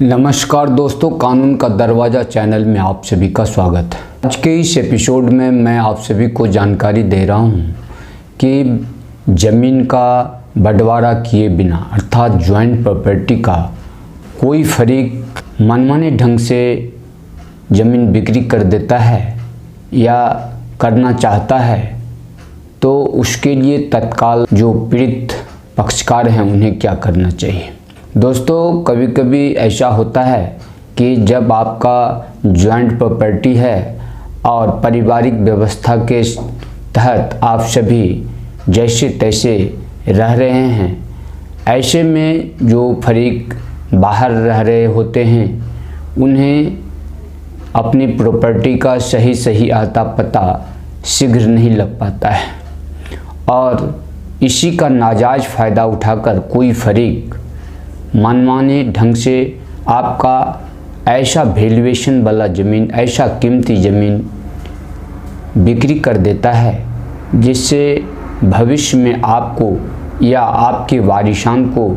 नमस्कार दोस्तों, कानून का दरवाज़ा चैनल में आप सभी का स्वागत है। आज के इस एपिसोड में मैं आप सभी को जानकारी दे रहा हूं कि ज़मीन का बंटवारा किए बिना अर्थात जॉइंट प्रॉपर्टी का कोई फरीक मनमाने ढंग से ज़मीन बिक्री कर देता है या करना चाहता है तो उसके लिए तत्काल जो पीड़ित पक्षकार हैं उन्हें क्या करना चाहिए। दोस्तों, कभी कभी ऐसा होता है कि जब आपका जॉइंट प्रॉपर्टी है और पारिवारिक व्यवस्था के तहत आप सभी जैसे तैसे रह रहे हैं, ऐसे में जो फरीक बाहर रह रहे होते हैं उन्हें अपनी प्रॉपर्टी का सही आता पता शीघ्र नहीं लग पाता है और इसी का नाजायज़ फ़ायदा उठाकर कोई फरीक मनमाने ढंग से आपका ऐसा वैल्यूएशन वाला ज़मीन, ऐसा कीमती ज़मीन बिक्री कर देता है जिससे भविष्य में आपको या आपके वारिसान को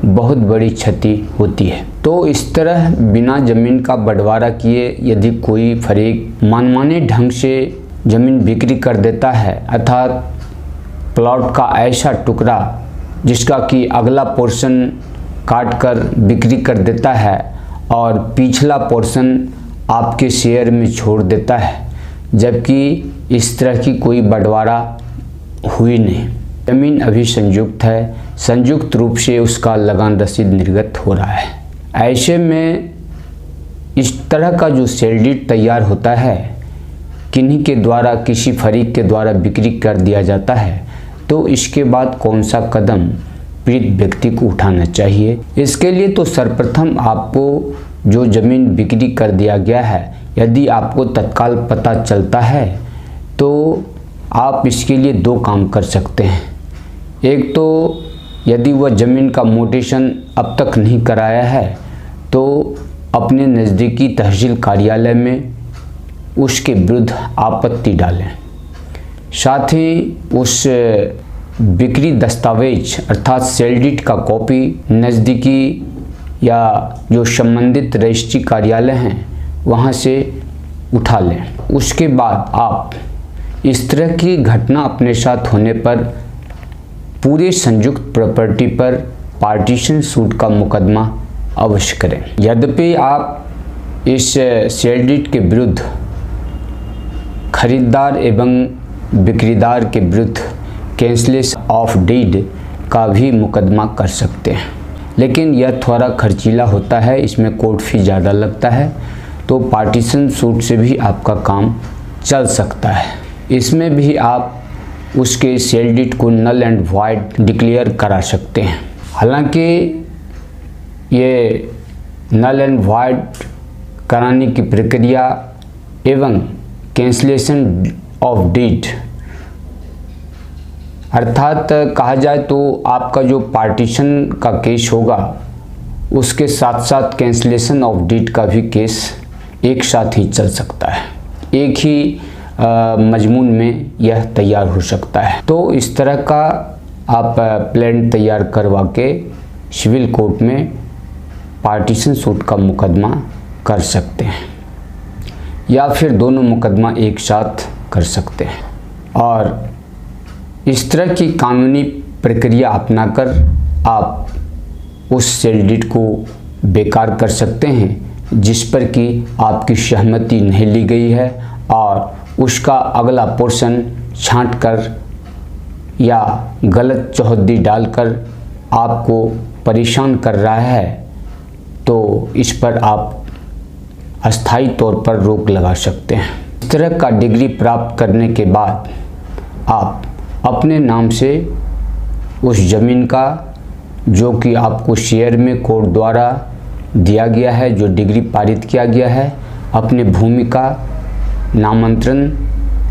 बहुत बड़ी क्षति होती है। तो इस तरह बिना ज़मीन का बंटवारा किए यदि कोई फरीक मनमाने ढंग से ज़मीन बिक्री कर देता है अर्थात प्लॉट का ऐसा टुकड़ा जिसका कि अगला पोर्शन काट कर बिक्री कर देता है और पिछला पोर्शन आपके शेयर में छोड़ देता है, जबकि इस तरह की कोई बंटवारा हुई नहीं। ज़मीन अभी संयुक्त है, संयुक्त रूप से उसका लगान रसीद निर्गत हो रहा है। ऐसे में इस तरह का जो सेल डीड तैयार होता है किन्हीं के द्वारा, किसी फरीक के द्वारा बिक्री कर दिया जाता है, तो इसके बाद कौन सा कदम पीड़ित व्यक्ति को उठाना चाहिए। इसके लिए तो सर्वप्रथम आपको जो ज़मीन बिक्री कर दिया गया है यदि आपको तत्काल पता चलता है तो आप इसके लिए दो काम कर सकते हैं। एक तो यदि वह ज़मीन का म्यूटेशन अब तक नहीं कराया है तो अपने नज़दीकी तहसील कार्यालय में उसके विरुद्ध आपत्ति डालें। साथ ही उस बिक्री दस्तावेज अर्थात सेल डीड का कॉपी नज़दीकी या जो संबंधित रजिस्ट्री कार्यालय हैं वहाँ से उठा लें। उसके बाद आप इस तरह की घटना अपने साथ होने पर पूरे संयुक्त प्रॉपर्टी पर पार्टीशन सूट का मुकदमा अवश्य करें। यद्यपि आप इस सेल डीड के विरुद्ध खरीदार एवं बिक्रीदार के विरुद्ध कैंसलेशन ऑफ डीड का भी मुकदमा कर सकते हैं, लेकिन यह थोड़ा खर्चीला होता है, इसमें कोर्ट फी ज़्यादा लगता है, तो पार्टीशन सूट से भी आपका काम चल सकता है। इसमें भी आप उसके सेल डीड को नल एंड वॉइड डिक्लेयर करा सकते हैं। हालांकि ये नल एंड वॉइड कराने की प्रक्रिया एवं कैंसलेशन ऑफ डीड अर्थात कहा जाए तो आपका जो पार्टीशन का केस होगा उसके साथ साथ कैंसलेशन ऑफ डीड का भी केस एक साथ ही चल सकता है, एक ही मजमून में यह तैयार हो सकता है। तो इस तरह का आप प्लान तैयार करवा के सिविल कोर्ट में पार्टीशन सूट का मुकदमा कर सकते हैं या फिर दोनों मुकदमा एक साथ कर सकते हैं और इस तरह की कानूनी प्रक्रिया अपनाकर आप उस सेल डीड को बेकार कर सकते हैं जिस पर कि आपकी सहमति नहीं ली गई है और उसका अगला पोर्शन छांटकर या गलत चौहद्दी डालकर आपको परेशान कर रहा है, तो इस पर आप अस्थायी तौर पर रोक लगा सकते हैं। इस तरह का डिग्री प्राप्त करने के बाद आप अपने नाम से उस ज़मीन का जो कि आपको शेयर में कोर्ट द्वारा दिया गया है, जो डिग्री पारित किया गया है, अपने भूमि का नामांतरण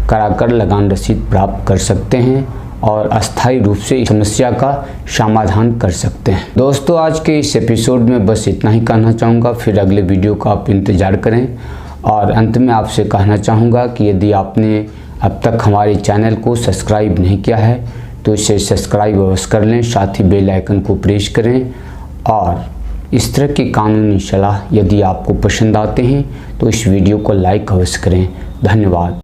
कराकर लगान रसीद प्राप्त कर सकते हैं और अस्थायी रूप से इस समस्या का समाधान कर सकते हैं। दोस्तों, आज के इस एपिसोड में बस इतना ही कहना चाहूँगा, फिर अगले वीडियो का आप इंतज़ार करें। और अंत में आपसे कहना चाहूँगा कि यदि आपने अब तक हमारे चैनल को सब्सक्राइब नहीं किया है तो इसे सब्सक्राइब अवश्य कर लें, साथ ही बेल आइकन को प्रेस करें और इस तरह की कानूनी सलाह यदि आपको पसंद आते हैं तो इस वीडियो को लाइक अवश्य करें। धन्यवाद।